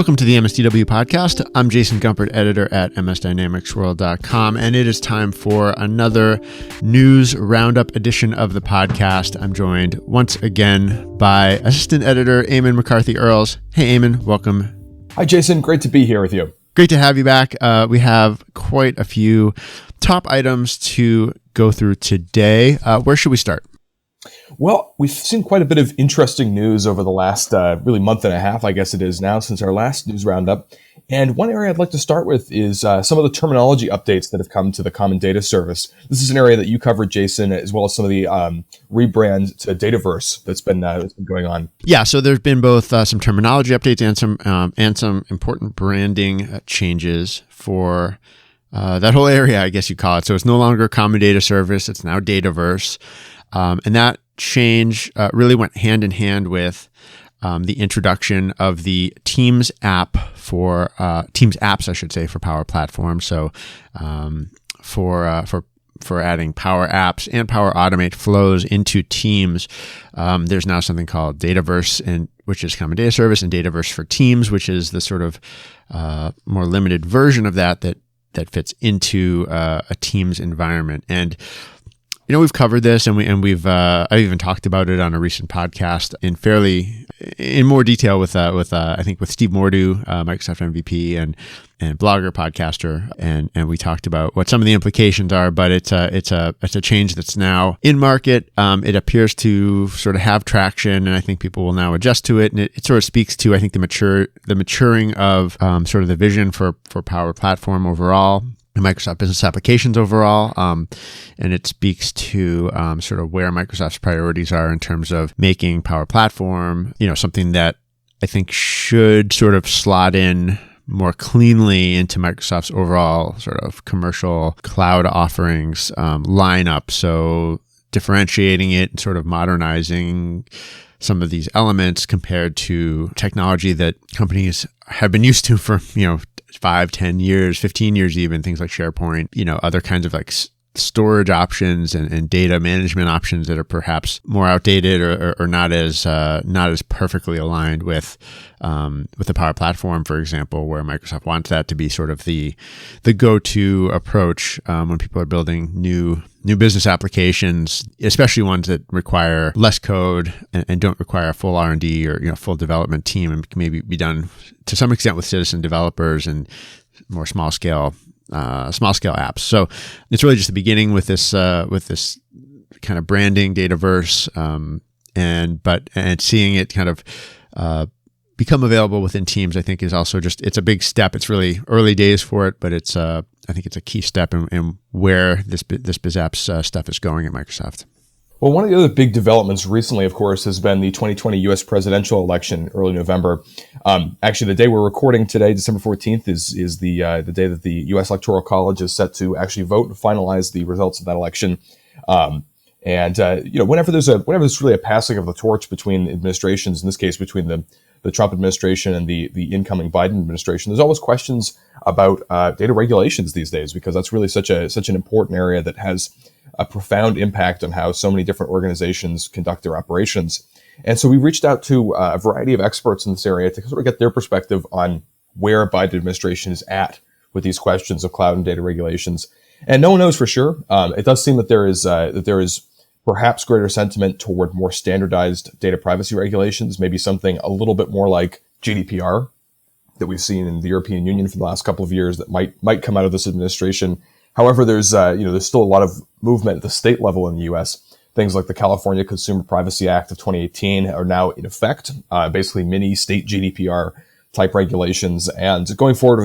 Welcome to the MSDW podcast. I'm Jason Gumpert, editor at msdynamicsworld.com, and it is time for another news roundup edition of the podcast. I'm joined once again by assistant editor Eamon McCarthy-Earls. Hey, Eamon, welcome. Hi, Jason. Great to be here with you. Great to have you back. We have quite a few top items to go through today. Where should we start? Well, we've seen quite a bit of interesting news over the last really month and a half, I guess it is now, since our last news roundup. And one area I'd like to start with is some of the terminology updates that have come to the Common Data Service. This is an area that you covered, Jason, as well as some of the rebrand to Dataverse that's been going on. Yeah, so there's been both some terminology updates and some important branding changes for that whole area, I guess you call it. So it's no longer Common Data Service; it's now Dataverse. And that change really went hand in hand with the introduction of the Teams app for Teams apps, I should say, for Power Platform. So for adding Power Apps and Power Automate flows into Teams, there's now something called Dataverse, which is Common Data Service, and Dataverse for Teams, which is the sort of more limited version of that fits into a Teams environment. And you know, we've covered this, and I've even talked about it on a recent podcast in more detail with I think with Steve Mordew, Microsoft MVP and blogger, podcaster, and we talked about what some of the implications are. But it's a change that's now in market. It appears to sort of have traction, and I think people will now adjust to it. And it sort of speaks to, I think, the maturing of sort of the vision for Power Platform overall, and Microsoft Business Applications overall, and it speaks to sort of where Microsoft's priorities are in terms of making Power Platform, something that I think should sort of slot in more cleanly into Microsoft's overall sort of commercial cloud offerings lineup. So differentiating it and sort of modernizing some of these elements compared to technology that companies have been used to for, 5, 10 years, 15 years even, things like SharePoint, other kinds of like storage options and data management options that are perhaps more outdated or not as perfectly aligned with the Power Platform, for example, where Microsoft wants that to be sort of the go-to approach when people are building new business applications, especially ones that require less code and don't require a full R&D or full development team, and can maybe be done to some extent with citizen developers and more small scale apps. So it's really just the beginning with this kind of branding Dataverse, and seeing it kind of become available within Teams, I think is also it's a big step. It's really early days for it, but I think it's a key step in where this BizApps stuff is going at Microsoft. Well, one of the other big developments recently, of course, has been the 2020 U.S. presidential election early November. Actually, the day we're recording today, December 14th, is the day that the U.S. Electoral College is set to actually vote and finalize the results of that election. Whenever there's really a passing of the torch between administrations, in this case between the Trump administration and the incoming Biden administration, there's always questions about data regulations these days, because that's really such an important area that has a profound impact on how so many different organizations conduct their operations. And so we reached out to a variety of experts in this area to sort of get their perspective on where Biden administration is at with these questions of cloud and data regulations. And no one knows for sure. It does seem that there is perhaps greater sentiment toward more standardized data privacy regulations, maybe something a little bit more like GDPR that we've seen in the European Union for the last couple of years that might come out of this administration. However, there's still a lot of movement at the state level in the U.S. Things like the California Consumer Privacy Act of 2018 are now in effect, basically mini state GDPR type regulations. And going forward,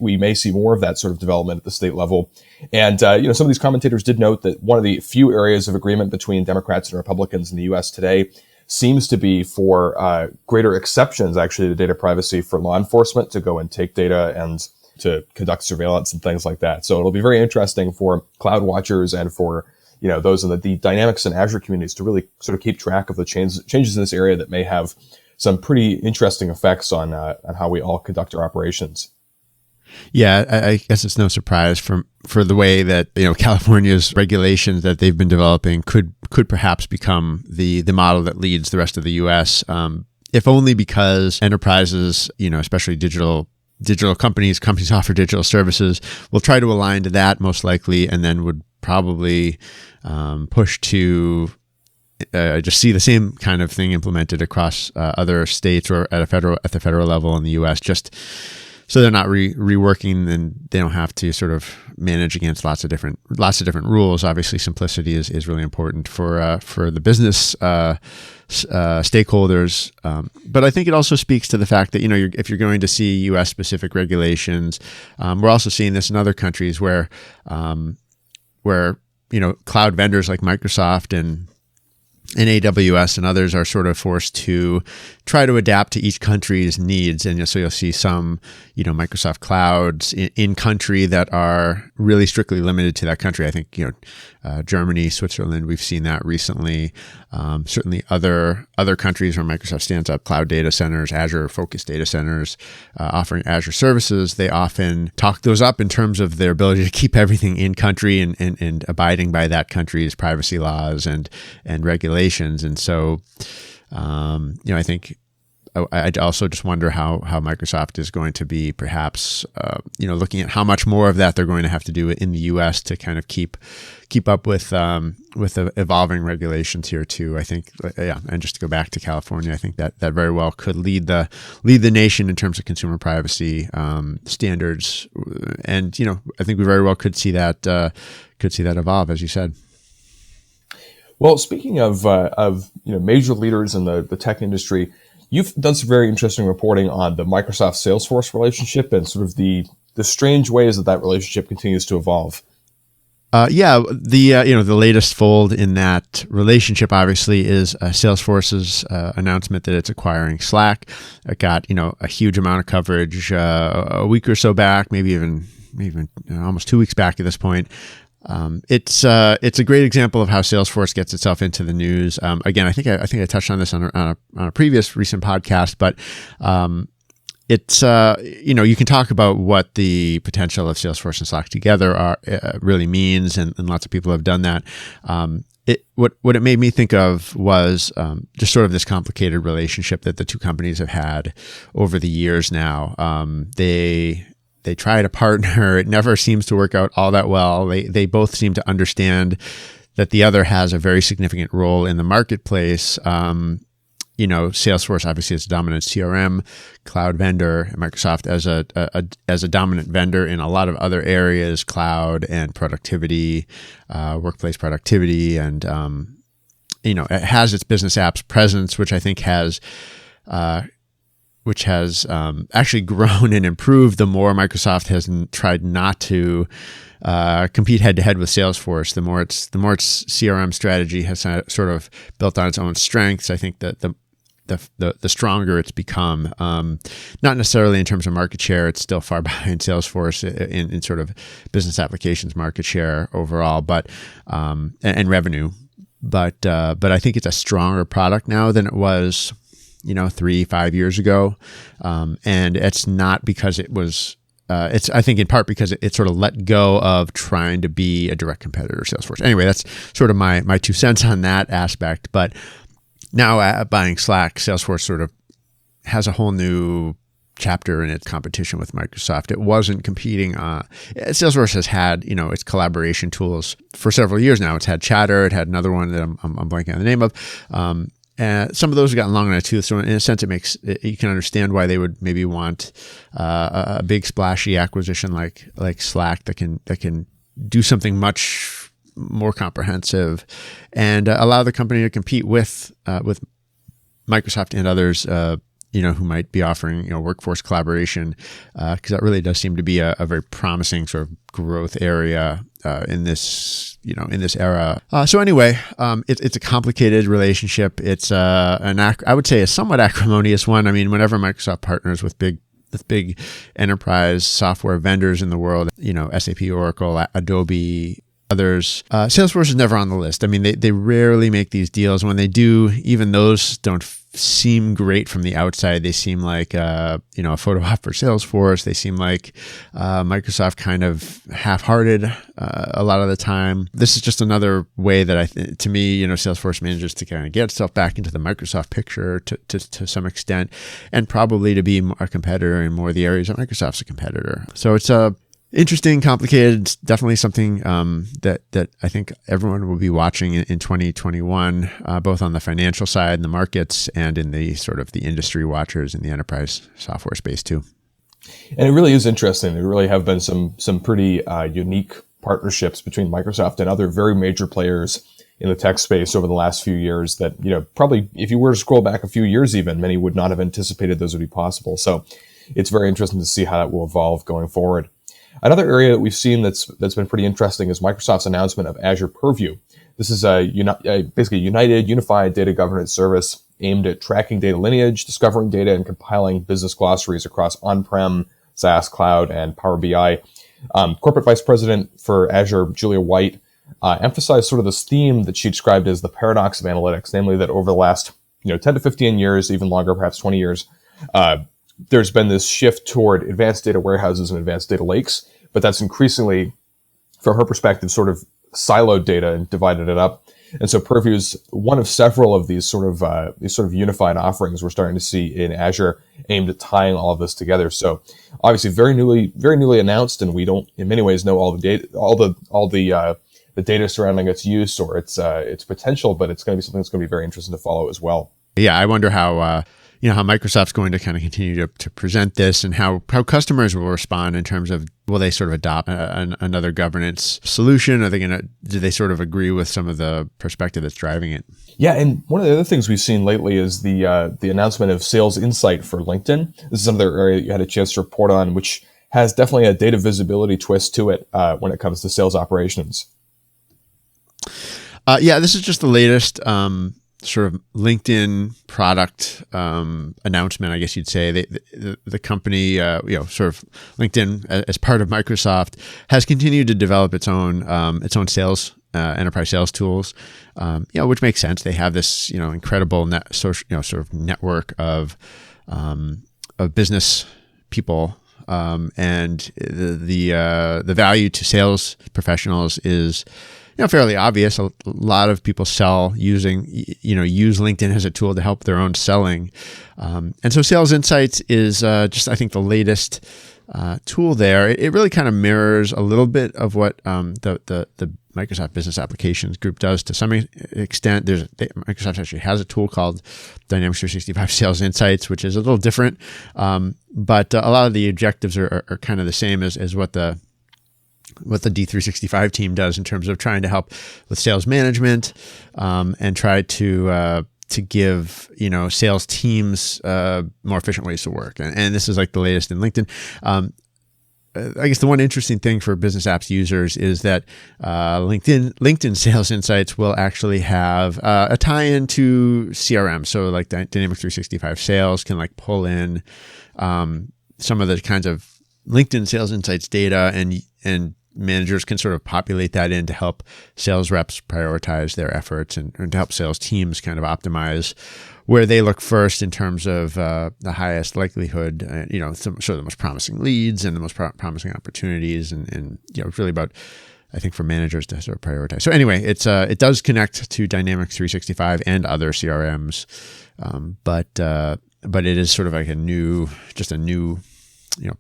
we may see more of that sort of development at the state level. And some of these commentators did note that one of the few areas of agreement between Democrats and Republicans in the U.S. today seems to be for greater exceptions, actually, to data privacy for law enforcement to go and take data and to conduct surveillance and things like that. So it'll be very interesting for cloud watchers and for those in the Dynamics and Azure communities to really sort of keep track of the changes in this area that may have some pretty interesting effects on how we all conduct our operations. Yeah, I guess it's no surprise for the way that California's regulations that they've been developing could perhaps become the model that leads the rest of the U.S. if only because enterprises, especially digital companies offer digital services, will try to align to that most likely, and then would probably push to just see the same kind of thing implemented across other states or at the federal level in the U.S. Just so they're not reworking, and they don't have to sort of manage against lots of different rules. Obviously, simplicity is really important for the business stakeholders. But I think it also speaks to the fact that if you're going to see U.S. specific regulations, we're also seeing this in other countries where cloud vendors like Microsoft and AWS and others are sort of forced to try to adapt to each country's needs. And so you'll see some, Microsoft clouds in country that are really strictly limited to that country. I think, Germany, Switzerland, we've seen that recently. Certainly other countries where Microsoft stands up cloud data centers, Azure focused data centers, offering Azure services, they often talk those up in terms of their ability to keep everything in country and abiding by that country's privacy laws and regulations. And so, I think I also just wonder how Microsoft is going to be perhaps, looking at how much more of that they're going to have to do in the U.S. to kind of keep up with the evolving regulations here too. I think, and just to go back to California, I think that very well could lead the nation in terms of consumer privacy standards, and I think we very well could see that evolve, as you said. Well, speaking of major leaders in the tech industry, you've done some very interesting reporting on the Microsoft Salesforce relationship and sort of the strange ways that relationship continues to evolve. The latest fold in that relationship obviously is Salesforce's announcement that it's acquiring Slack. It got a huge amount of coverage a week or so back, maybe even almost 2 weeks back at this point. It's a great example of how Salesforce gets itself into the news. Again, I think I touched on this on a previous recent podcast, but it's you can talk about what the potential of Salesforce and Slack together really means, and lots of people have done that. What it made me think of was just sort of this complicated relationship that the two companies have had over the years now. They try to partner. It never seems to work out all that well. They both seem to understand that the other has a very significant role in the marketplace. Salesforce obviously is a dominant CRM cloud vendor, and Microsoft as a dominant vendor in a lot of other areas, cloud and productivity, workplace productivity, and it has its business apps presence, which I think has actually grown and improved the more Microsoft has tried not to compete head to head with Salesforce. The more its CRM strategy has sort of built on its own strengths. I think that the stronger it's become. Not necessarily in terms of market share; it's still far behind Salesforce in sort of business applications market share overall, but and revenue. But I think it's a stronger product now than it was 3-5 years ago. And it's not because it was, it's, I think in part because it sort of let go of trying to be a direct competitor to Salesforce. Anyway, that's sort of my 2 cents on that aspect. But now buying Slack, Salesforce sort of has a whole new chapter in its competition with Microsoft. It wasn't competing. Salesforce has had, its collaboration tools for several years now. It's had Chatter. It had another one that I'm blanking on the name of. Some of those have gotten long in the tooth, so in a sense, you can understand why they would maybe want a big splashy acquisition like Slack that can do something much more comprehensive and allow the company to compete with Microsoft and others, who might be offering workforce collaboration, because that really does seem to be a very promising sort of growth area in this era. So anyway, it's a complicated relationship. It's I would say a somewhat acrimonious one. I mean, whenever Microsoft partners with big enterprise software vendors in the world, SAP, Oracle, Adobe, others, Salesforce is never on the list. I mean, they rarely make these deals. When they do, even those don't seem great from the outside. They seem like a photo op for Salesforce. They seem like Microsoft kind of half-hearted a lot of the time. This is just another way that to me, Salesforce manages to kind of get itself back into the Microsoft picture to some extent, and probably to be a competitor in more of the areas that Microsoft's a competitor. So it's interesting, complicated. It's definitely something that I think everyone will be watching in 2021, both on the financial side and the markets, and in the sort of the industry watchers in the enterprise software space too. And it really is interesting. There really have been some pretty unique partnerships between Microsoft and other very major players in the tech space over the last few years that, probably if you were to scroll back a few years even, many would not have anticipated those would be possible. So it's very interesting to see how that will evolve going forward. Another area that we've seen that's been pretty interesting is Microsoft's announcement of Azure Purview. This is basically a unified data governance service aimed at tracking data lineage, discovering data, and compiling business glossaries across on-prem, SaaS, cloud, and Power BI. Corporate Vice President for Azure, Julia White, emphasized sort of this theme that she described as the paradox of analytics, namely that over the last 10 to 15 years, even longer, perhaps 20 years, there's been this shift toward advanced data warehouses and advanced data lakes, but that's increasingly, from her perspective, sort of siloed data and divided it up. And so Purview is one of several of these sort of unified offerings we're starting to see in Azure, aimed at tying all of this together. So obviously very newly announced, and we don't in many ways know all the data, all the data surrounding its use or its potential, but it's going to be something that's going to be very interesting to follow as well. Yeah, I wonder how Microsoft's going to kind of continue to present this, and how customers will respond in terms of, will they sort of adopt another governance solution? Do they sort of agree with some of the perspective that's driving it? Yeah, and one of the other things we've seen lately is the announcement of Sales Insight for LinkedIn. This is another area that you had a chance to report on, which has definitely a data visibility twist to it when it comes to sales operations. This is just the latest sort of LinkedIn product announcement, I guess you'd say. The company, sort of LinkedIn as part of Microsoft, has continued to develop its own sales, enterprise sales tools, which makes sense. They have this incredible sort of network of business people, and the value to sales professionals is fairly obvious. A lot of people use LinkedIn as a tool to help their own selling. And so Sales Insights is just, I think, the latest tool there. It really kind of mirrors a little bit of what the Microsoft Business Applications group does to some extent. Microsoft actually has a tool called Dynamics 365 Sales Insights, which is a little different. But a lot of the objectives are kind of the same as what the D365 team does in terms of trying to help with sales management, and try to give sales teams more efficient ways to work. And this is like the latest in LinkedIn. I guess the one interesting thing for business apps users is that LinkedIn Sales Insights will actually have a tie-in to CRM. So like Dynamics 365 Sales can like pull in some of the kinds of LinkedIn Sales Insights data, and managers can sort of populate that in to help sales reps prioritize their efforts, and to help sales teams kind of optimize where they look first in terms of the highest likelihood, sort of the most promising leads and the most promising opportunities, and it's really about, I think, for managers to sort of prioritize. So anyway, it does connect to Dynamics 365 and other CRMs, but it is sort of like a new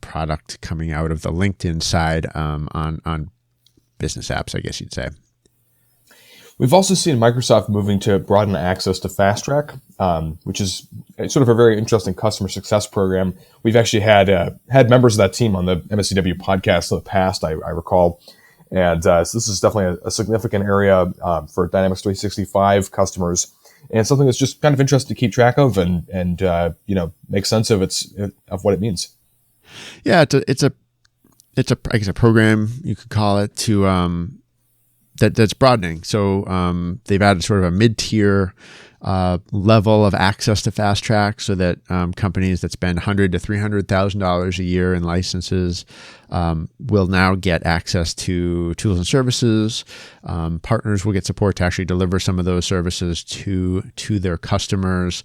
product coming out of the LinkedIn side on business apps, I guess you'd say. We've also seen Microsoft moving to broaden access to FastTrack, which is sort of a very interesting customer success program. We've actually had members of that team on the MSCW podcast in the past, I recall. And so this is definitely a significant area for Dynamics 365 customers, and something that's just kind of interesting to keep track of and make sense of what it means. Yeah, it's a I guess a program, you could call it, to that's broadening. So they've added sort of a mid-tier level of access to FastTrack, so that companies that spend $100,000 to $300,000 a year in licenses will now get access to tools and services. Partners will get support to actually deliver some of those services to their customers.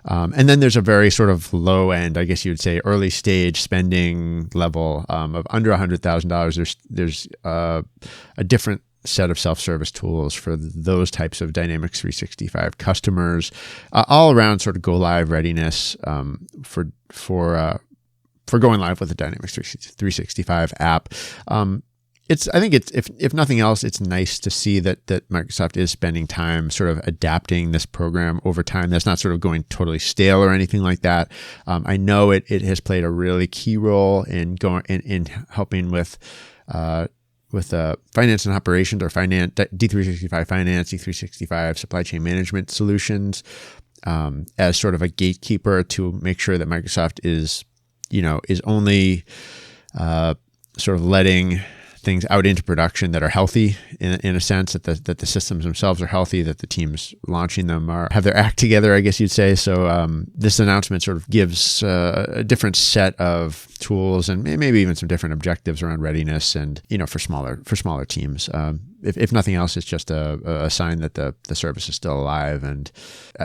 And then there's a very sort of low end, I guess you would say, early stage spending level of under $100,000. There's a different set of self-service tools for those types of Dynamics 365 customers, all around sort of go live readiness for going live with the Dynamics 365 app. I think it's if nothing else, it's nice to see that Microsoft is spending time sort of adapting this program over time. That's not sort of going totally stale or anything like that. I know it has played a really key role in helping with finance and operations, or D365 finance, D365 supply chain management solutions, as sort of a gatekeeper to make sure that Microsoft is only sort of letting things out into production that are healthy, in a sense, that the systems themselves are healthy, that the teams launching them have their act together, I guess you'd say. So this announcement sort of gives a different set of tools and maybe even some different objectives around readiness and for smaller teams. If nothing else, it's just a sign that the service is still alive. And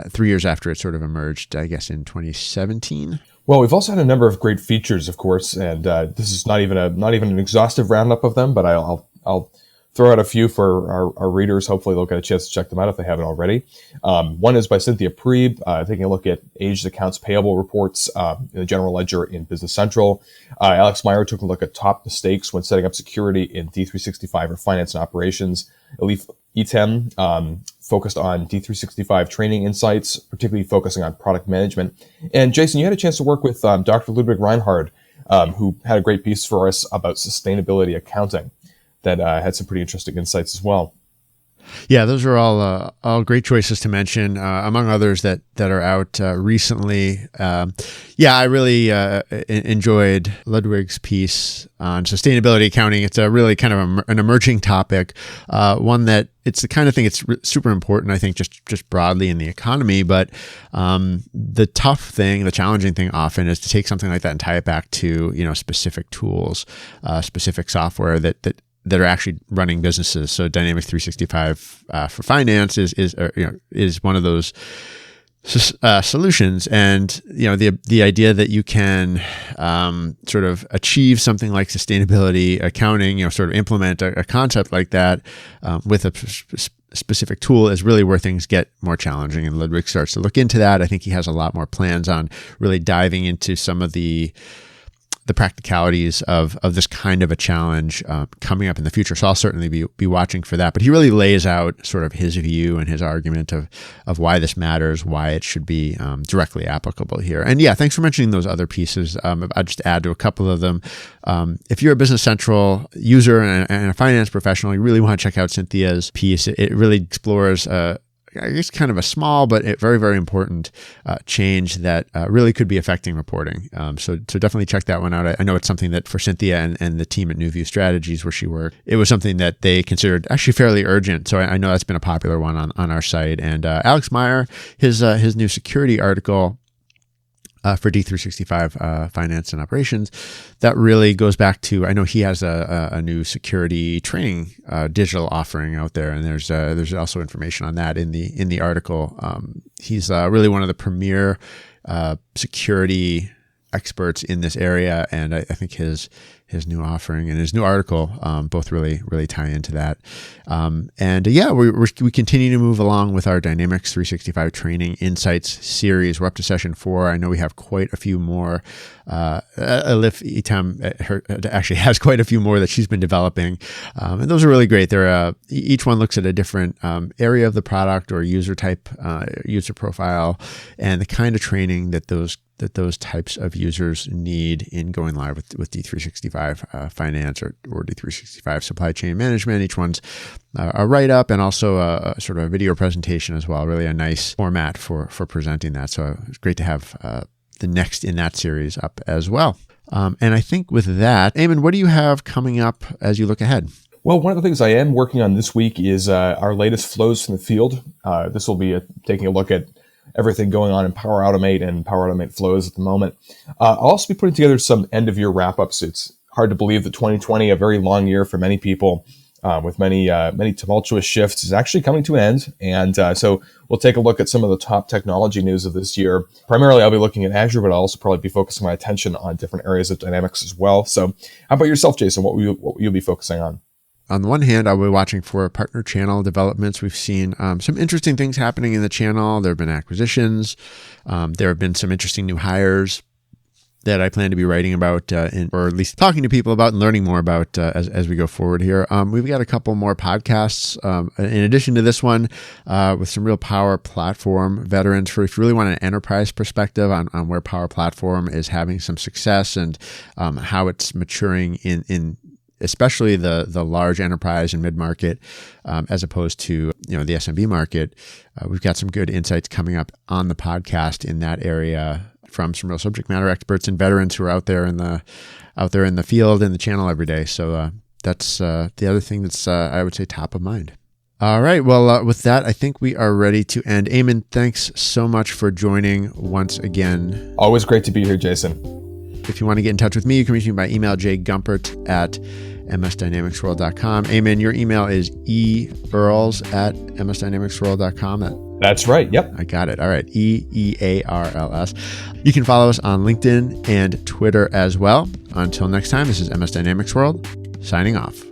3 years after it sort of emerged, I guess in 2017. Well, we've also had a number of great features, of course, and this is not even an exhaustive roundup of them, but I'll throw out a few for our readers. Hopefully, they'll get a chance to check them out if they haven't already. One is by Cynthia Priebe, taking a look at aged accounts payable reports in the General Ledger in Business Central. Alex Meyer took a look at top mistakes when setting up security in D365 or finance and operations. Elif Etem focused on D365 training insights, particularly focusing on product management. And Jason, you had a chance to work with Dr. Ludwig Reinhard, who had a great piece for us about sustainability accounting that had some pretty interesting insights as well. Yeah, those are all great choices to mention, among others that are out recently. I really enjoyed Ludwig's piece on sustainability accounting. It's a really kind of an emerging topic, one that it's the kind of thing it's super important, I think, just broadly in the economy. But the challenging thing often is to take something like that and tie it back to specific tools, specific software that are actually running businesses. So Dynamics 365 for finance is one of those solutions, and the idea that you can sort of achieve something like sustainability accounting, sort of implement a concept like that with a specific tool is really where things get more challenging. And Ludwig starts to look into that. I think he has a lot more plans on really diving into some of the practicalities of this kind of a challenge coming up in the future. So I'll certainly be watching for that. But he really lays out sort of his view and his argument of why this matters, why it should be directly applicable here. And yeah, thanks for mentioning those other pieces. I'll just add to a couple of them. If you're a Business Central user and a finance professional, you really want to check out Cynthia's piece. It really explores I guess kind of a small but very, very important change that really could be affecting reporting. So definitely check that one out. I know it's something that for Cynthia and the team at New View Strategies, where she worked, it was something that they considered actually fairly urgent. So I know that's been a popular one on our site. And Alex Meyer, his new security article for D365 finance and operations, that really goes back to, I know he has a new security training digital offering out there, and there's also information on that in the article. He's really one of the premier security experts in this area, and I think his new offering and his new article both really tie into that. We continue to move along with our Dynamics 365 Training Insights series. We're up to session 4. I know we have quite a few more. Elif Etem actually has quite a few more that she's been developing, and those are really great. They're each one looks at a different area of the product or user type, user profile, and the kind of training that those types of users need in going live with D365 finance or D365 supply chain management. Each one's a write-up and also a sort of a video presentation as well. Really a nice format for presenting that. So it's great to have the next in that series up as well. And I think with that, Eamon, what do you have coming up as you look ahead? Well, one of the things I am working on this week is our latest flows from the field. This will be taking a look at everything going on in Power Automate and Power Automate flows at the moment. I'll also be putting together some end-of-year wrap-ups. It's hard to believe that 2020, a very long year for many people, with many tumultuous shifts, is actually coming to an end. And so we'll take a look at some of the top technology news of this year. Primarily, I'll be looking at Azure, but I'll also probably be focusing my attention on different areas of Dynamics as well. So how about yourself, Jason? What will you be focusing on? On the one hand, I'll be watching for partner channel developments. We've seen some interesting things happening in the channel. There have been acquisitions. There have been some interesting new hires that I plan to be writing about, or at least talking to people about and learning more about as we go forward here. We've got a couple more podcasts in addition to this one with some real Power Platform veterans for if you really want an enterprise perspective on where Power Platform is having some success and how it's maturing in especially the large enterprise and mid-market, as opposed to the SMB market. We've got some good insights coming up on the podcast in that area from some real subject matter experts and veterans who are out there in the field in the channel every day. So that's the other thing that's I would say top of mind. All right. Well, with that, I think we are ready to end. Eamon, thanks so much for joining once again. Always great to be here, Jason. If you want to get in touch with me, you can reach me by email, jgumpert@msdynamicsworld.com. Eamon, your email is earls@msdynamicsworld.com. That's right. Yep. I got it. All right. EARLS. You can follow us on LinkedIn and Twitter as well. Until next time, this is MS Dynamics World signing off.